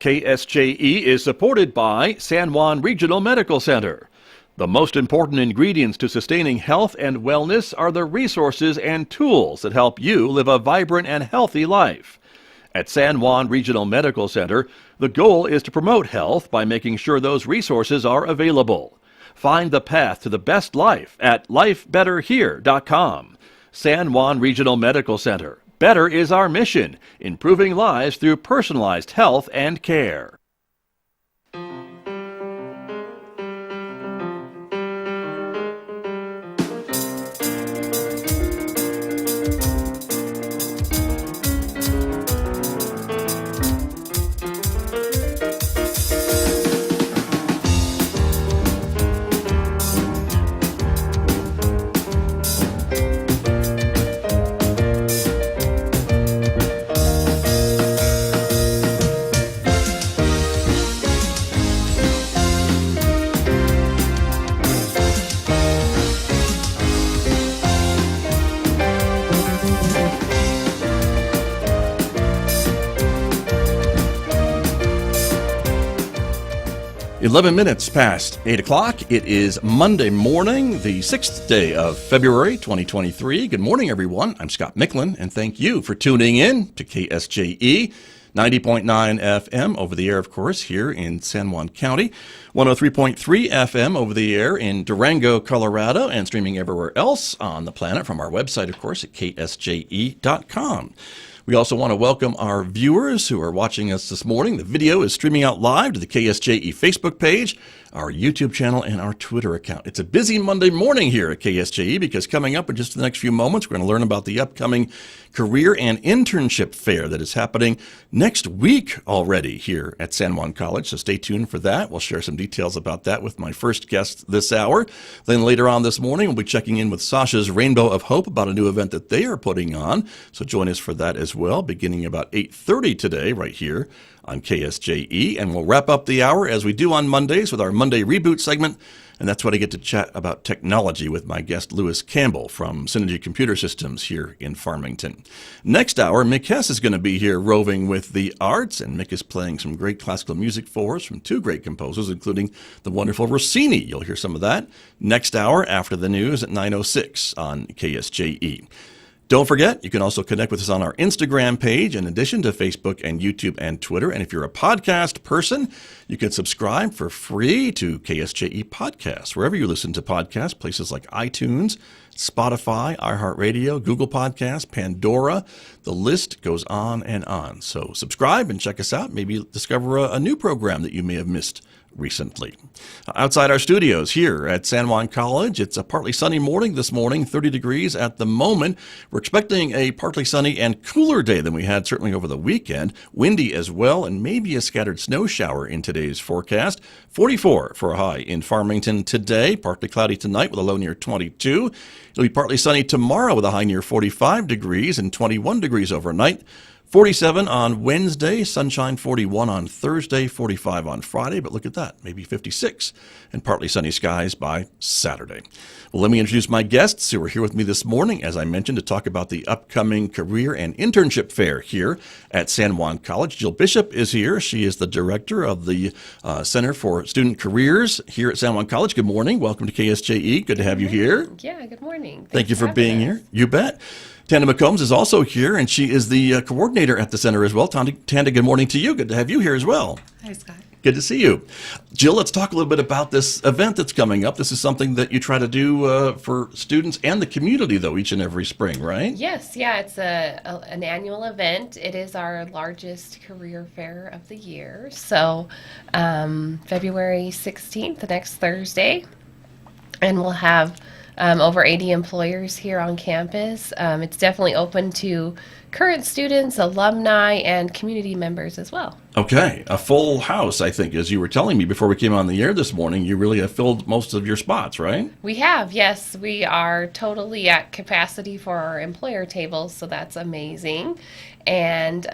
KSJE is supported by San Juan Regional Medical Center. The most important ingredients to sustaining health and wellness are the resources and tools that help you live a vibrant and healthy life. At San Juan Regional Medical Center, the goal is to promote health by making sure those resources are available. Find the path to the best life at lifebetterhere.com. San Juan Regional Medical Center. Better is our mission, improving lives through personalized health and care. "11 minutes past 8 o'clock. It is Monday morning, the 6th day of February 2023. Good morning, everyone. I'm Scott Michlin, and thank you for tuning in to KSJE 90.9 FM over the air, of course, here in San Juan County, 103.3 FM over the air in Durango, Colorado, and streaming everywhere else on the planet from our website, of course, at KSJE.com. We also want to welcome our viewers who are watching us this morning. The video is streaming out live to the KSJE Facebook page, our YouTube channel, and our Twitter account. It's a busy Monday morning here at KSJE because coming up in just the next few moments, we're going to learn about the upcoming career and internship fair that is happening next week already here at San Juan College. So stay tuned for that. We'll share some details about that with my first guest this hour. Then later on this morning, we'll be checking in with Sasha's Rainbow of Hope about a new event that they are putting on. So join us for that as well, beginning about 8:30 today right here on KSJE. And we'll wrap up the hour as we do on Mondays with our Monday Reboot segment. And that's when I get to chat about technology with my guest, Lewis Campbell from Synergy Computer Systems here in Farmington. Next hour, Mick Hess is going to be here roving with the arts, and Mick is playing some great classical music for us from two great composers, including the wonderful Rossini. You'll hear some of that next hour after the news at 9:06 on KSJE. Don't forget, you can also connect with us on our Instagram page in addition to Facebook and YouTube and Twitter. And if you're a podcast person, you can subscribe for free to KSJE Podcasts, wherever you listen to podcasts, places like iTunes, Spotify, iHeartRadio, Google Podcasts, Pandora. The list goes on and on. So subscribe and check us out. Maybe discover a new program that you may have missed recently. Outside our studios here at San Juan College, it's a partly sunny morning this morning, 30 degrees at the moment. We're expecting a partly sunny and cooler day than we had certainly over the weekend. Windy as well, and maybe a scattered snow shower in today's forecast. 44 for a high in Farmington today, partly cloudy tonight with a low near 22. It'll be partly sunny tomorrow with a high near 45 degrees and 21 degrees overnight. 47 on Wednesday, sunshine 41 on Thursday, 45 on Friday, but look at that, maybe 56, and partly sunny skies by Saturday. Well, let me introduce my guests who are here with me this morning, as I mentioned, to talk about the upcoming career and internship fair here at San Juan College. Jill Bishop is here. She is the director of the Center for Student Careers here at San Juan College. Good morning. Welcome to KSJE. Good to have you here. Yeah, good morning. Thank you for being here. You bet. Tanda McCombs is also here, and she is the coordinator at the center as well. Tanda, good morning to you. Good to have you here as well. Hi, Scott. Good to see you. Jill, let's talk a little bit about this event that's coming up. This is something that you try to do for students and the community, though, each and every spring, right? Yes, yeah, it's an annual event. It is our largest career fair of the year. So February 16th, the next Thursday, and we'll have over 80 employers here on campus. It's definitely open to current students, alumni, and community members as well. Okay, a full house, I think, as you were telling me before we came on the air this morning. You really have filled most of your spots, right? We have, yes. We are totally at capacity for our employer tables, so that's amazing. And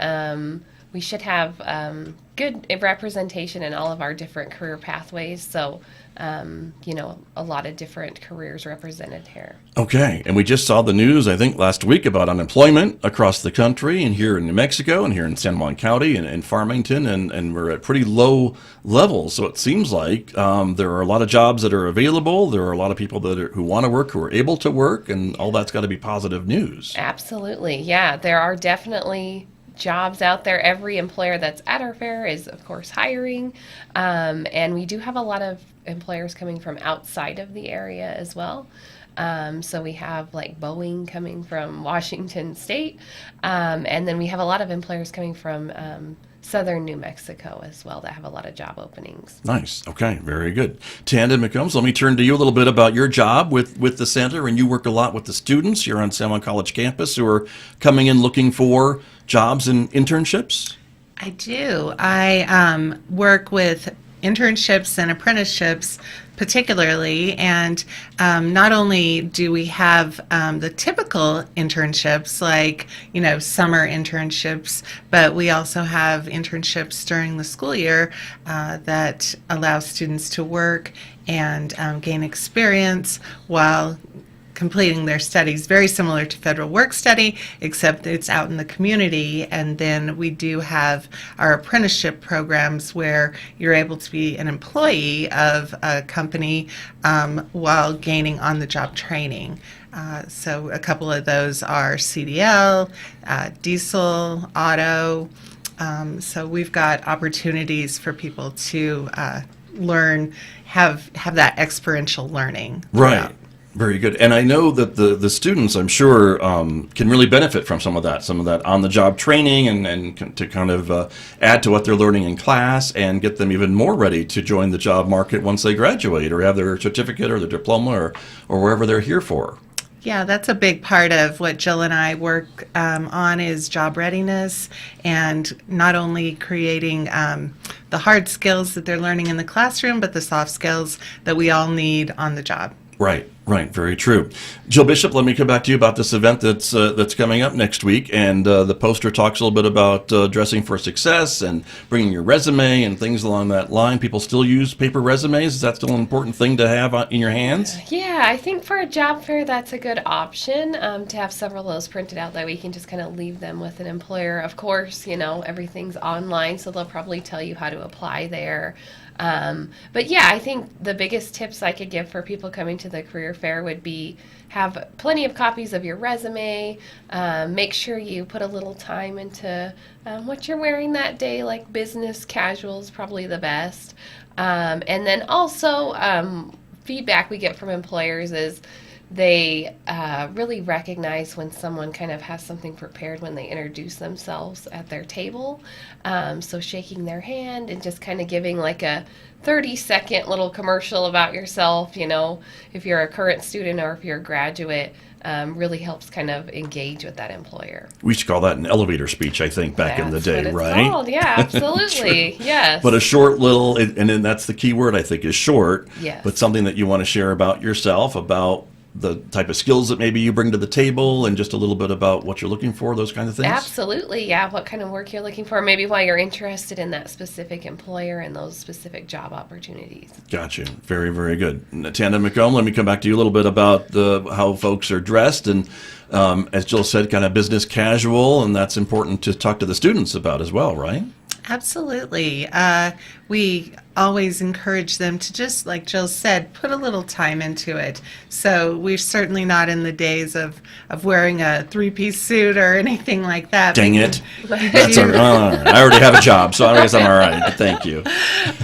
we should have good representation in all of our different career pathways. So, a lot of different careers represented here. Okay, and we just saw the news, I think, last week about unemployment across the country and here in New Mexico and here in San Juan County and Farmington, and we're at pretty low levels. So it seems like there are a lot of jobs that are available. There are a lot of people who want to work, who are able to work, and all that's got to be positive news. Absolutely, yeah. There are definitely jobs out there. Every employer that's at our fair is, of course, hiring. And we do have a lot of employers coming from outside of the area as well. So we have like Boeing coming from Washington State. And then we have a lot of employers coming from southern New Mexico as well that have a lot of job openings. Nice. Okay, very good. Tanda McCombs, let me turn to you a little bit about your job with the center. And you work a lot with the students here on San Juan College campus who are coming in looking for jobs and internships. I do. I work with internships and apprenticeships particularly, and not only do we have the typical internships like summer internships, but we also have internships during the school year that allow students to work and gain experience while completing their studies, very similar to federal work study, except it's out in the community. And then we do have our apprenticeship programs where you're able to be an employee of a company while gaining on-the-job training. So a couple of those are CDL, diesel, auto. So we've got opportunities for people to learn, have that experiential learning. Right. Very good. And I know that the students, I'm sure, can really benefit from some of that on-the-job training and to kind of add to what they're learning in class and get them even more ready to join the job market once they graduate or have their certificate or their diploma or wherever they're here for. Yeah, that's a big part of what Jill and I work on is job readiness, and not only creating the hard skills that they're learning in the classroom, but the soft skills that we all need on the job. Right. Very true. Jill Bishop, let me come back to you about this event that's coming up next week. And the poster talks a little bit about dressing for success and bringing your resume and things along that line. People still use paper resumes. Is that still an important thing to have in your hands? Yeah, I think for a job fair, that's a good option to have several of those printed out that we can just kind of leave them with an employer. Of course, everything's online, so they'll probably tell you how to apply there. But yeah, I think the biggest tips I could give for people coming to the career fair would be have plenty of copies of your resume. Make sure you put a little time into what you're wearing that day, like business casual is probably the best. And then also feedback we get from employers is they really recognize when someone kind of has something prepared when they introduce themselves at their table. So shaking their hand and just kind of giving like a 30-second little commercial about yourself, if you're a current student or if you're a graduate, really helps kind of engage with that employer. We should call that an elevator speech, I think, back in the day, That's what right? it's called. Yeah, absolutely. Yes. But a short little, and then that's the key word, I think, is short. Yes. But something that you want to share about yourself, about the type of skills that maybe you bring to the table, and just a little bit about what you're looking for, those kind of things? Absolutely, yeah. What kind of work you're looking for, maybe why you're interested in that specific employer and those specific job opportunities. Gotcha. Very, very good. Tanda McComb, let me come back to you a little bit about how folks are dressed. And as Jill said, kind of business casual, and that's important to talk to the students about as well, right? Absolutely. We always encourage them to just, like Jill said, put a little time into it. So we're certainly not in the days of wearing a three-piece suit or anything like that. Dang it. That's all right. I already have a job, so I guess I'm all right. Thank you.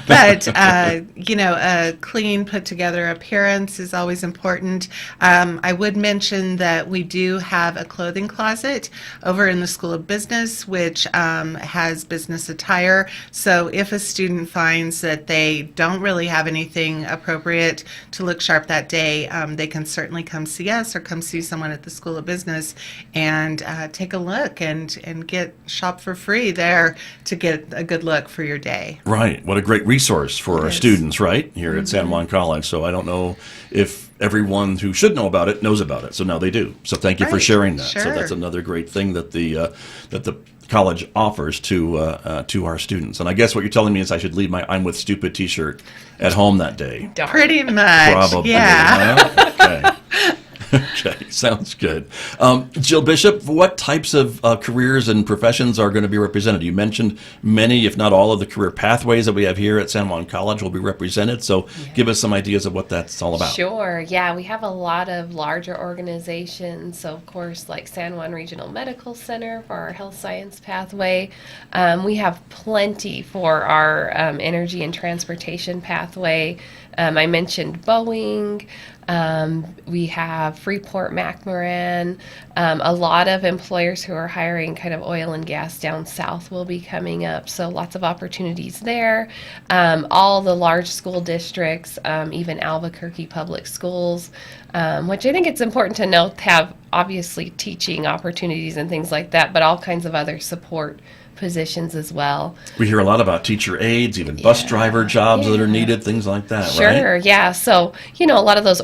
But, a clean, put-together appearance is always important. I would mention that we do have a clothing closet over in the School of Business, which has business attire. So if a student finds that they don't really have anything appropriate to look sharp that day, they can certainly come see us or come see someone at the School of Business and take a look and shop for free there to get a good look for your day. Right. What a great resource for our students, right, here at San Juan College. So I don't know if everyone who should know about it knows about it. So now they do. So thank you for Right. sharing that. So Sure. that's another great thing that the college offers to our students. And I guess what you're telling me is I should leave my "I'm with Stupid" T-shirt at home that day. Darn. Pretty much. Probably. Yeah. Huh? Okay. Okay, sounds good. Jill Bishop, what types of careers and professions are going to be represented? You mentioned many, if not all, of the career pathways that we have here at San Juan College will be represented. So give us some ideas of what that's all about. Sure. Yeah, we have a lot of larger organizations. So, of course, like San Juan Regional Medical Center for our health science pathway. We have plenty for our energy and transportation pathway. I mentioned Boeing. We have Freeport McMoran. A lot of employers who are hiring kind of oil and gas down south will be coming up, so lots of opportunities there. All the large school districts, even Albuquerque Public Schools, which I think it's important to note have obviously teaching opportunities and things like that, but all kinds of other support positions as well. We hear a lot about teacher aides, even bus driver jobs that are needed, things like that, right? Sure, yeah. So, a lot of those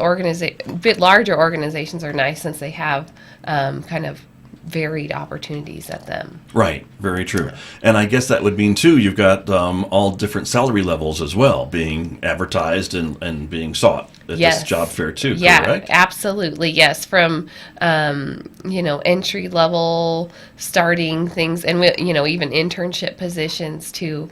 bit larger organizations are nice since they have kind of varied opportunities at them. Right, very true. And I guess that would mean, too, you've got all different salary levels as well being advertised and being sought at this job fair, too, correct? Absolutely, yes. From, entry level starting things and, even internship positions to,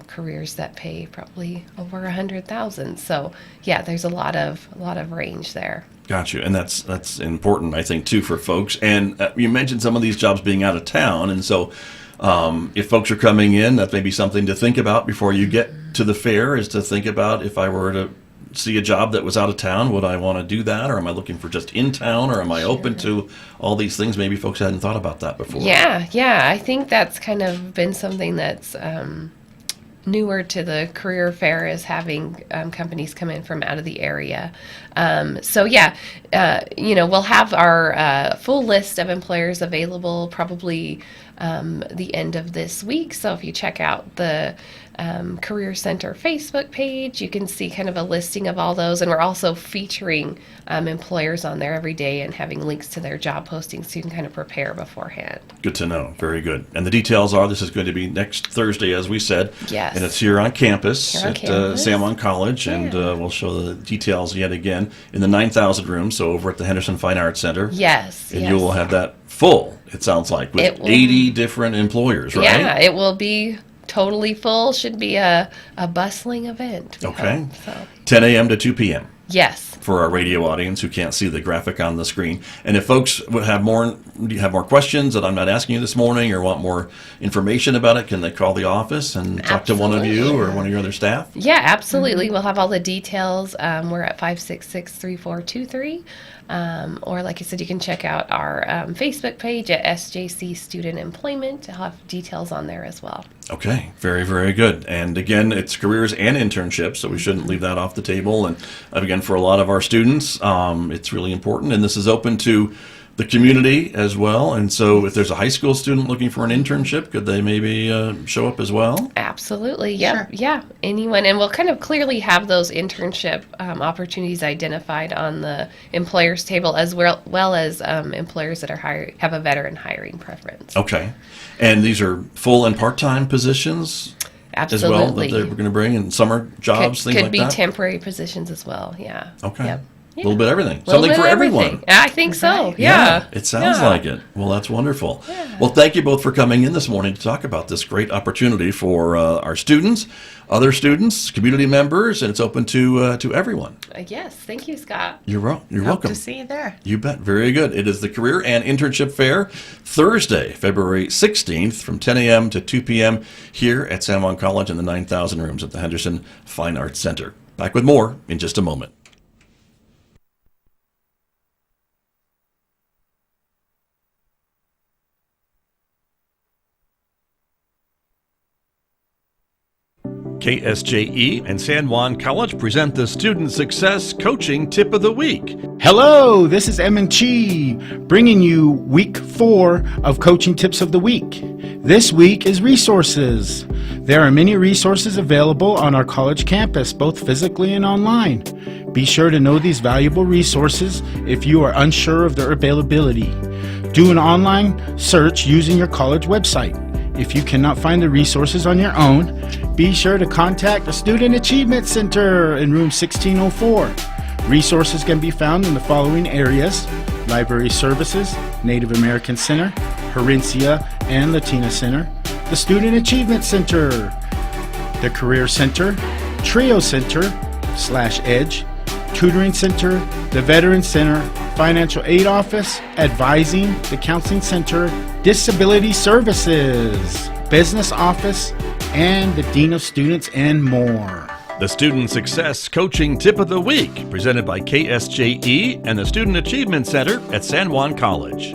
careers that pay probably over $100,000. So, yeah, there's a lot of range there. Gotcha, and that's important, I think, too, for folks. And you mentioned some of these jobs being out of town, and so if folks are coming in, that may be something to think about before you get to the fair, is to think about, if I were to see a job that was out of town, would I want to do that, or am I looking for just in town, or am I open to all these things? Maybe folks hadn't thought about that before. Yeah, I think that's kind of been something that's newer to the career fair, is having companies come in from out of the area. We'll have our full list of employers available probably the end of this week. So if you check out the Career Center Facebook page, you can see kind of a listing of all those. And we're also featuring employers on there every day and having links to their job postings so you can kind of prepare beforehand. Good to know. Very good. And the details are, this is going to be next Thursday, as we said. Yes. And it's here on campus Here on at campus. San Juan College. Yeah. And we'll show the details yet again in the 9,000 room, so over at the Henderson Fine Arts Center. Yes. And you will have that full, it sounds like, with 80 different employers, right? Yeah, it will be totally full. Should be a bustling event. Okay. So. 10 a.m. to 2 p.m. Yes. For our radio audience who can't see the graphic on the screen. And if folks would have more questions that I'm not asking you this morning, or want more information about it, can they call the office and talk to one of you or one of your other staff? Yeah, absolutely. We'll have all the details. We're at 566-3423. Or like I said, you can check out our Facebook page at SJC Student Employment. I'll have details on there as well. Okay, very, very good. And again, it's careers and internships, so we shouldn't leave that off the table. And again, for a lot of our students, it's really important. And this is open to the community as well. And so if there's a high school student looking for an internship, could they maybe show up as well? Absolutely. Yep. Sure. Yeah. Anyone. And we'll kind of clearly have those internship opportunities identified on the employers table, as well as employers that are have a veteran hiring preference. Okay. And these are full and part-time positions as well that Absolutely. they're going to bring, in summer jobs, things Could like be that? temporary positions as well. Yeah. Okay. Yep. A little bit of everything. Little Something bit for of everyone. everything. I think so. Right. Yeah. It sounds Yeah. like it. Well, that's wonderful. Well, thank you both for coming in this morning to talk about this great opportunity for our students, other students, community members, and it's open to everyone. Yes. Thank you, Scott. You're Hope welcome. to see you there. You bet. Very good. It is the Career and Internship Fair, Thursday, February 16th from 10 a.m. to 2 p.m. here at San Juan College in the 9,000 rooms at the Henderson Fine Arts Center. Back with more in just a moment. KSJE and San Juan College present the Student Success Coaching Tip of the Week. Hello, this is M&Chi, bringing you week 4 of Coaching Tips of the Week. This week is resources. There are many resources available on our college campus, both physically and online. Be sure to know these valuable resources if you are unsure of their availability. Do an online search using your college website. If you cannot find the resources on your own, be sure to contact the Student Achievement Center in room 1604. Resources can be found in the following areas: Library Services, Native American Center, Herencia and Latina Center, the Student Achievement Center, the Career Center, Trio Center / Edge, Tutoring Center, the Veteran Center, Financial Aid Office, Advising, the Counseling Center, Disability Services, Business Office, and the Dean of Students, and more. The Student Success Coaching Tip of the Week, presented by KSJE and the Student Achievement Center at San Juan College.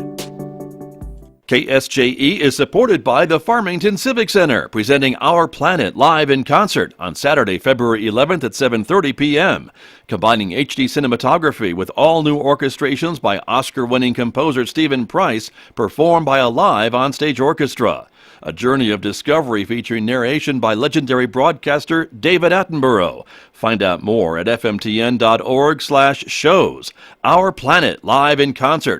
KSJE is supported by the Farmington Civic Center, presenting Our Planet live in concert on Saturday, February 11th at 7:30 p.m., combining HD cinematography with all-new orchestrations by Oscar-winning composer Stephen Price, performed by a live onstage orchestra. A journey of discovery featuring narration by legendary broadcaster David Attenborough. Find out more at fmtn.org/shows. Our Planet live in concert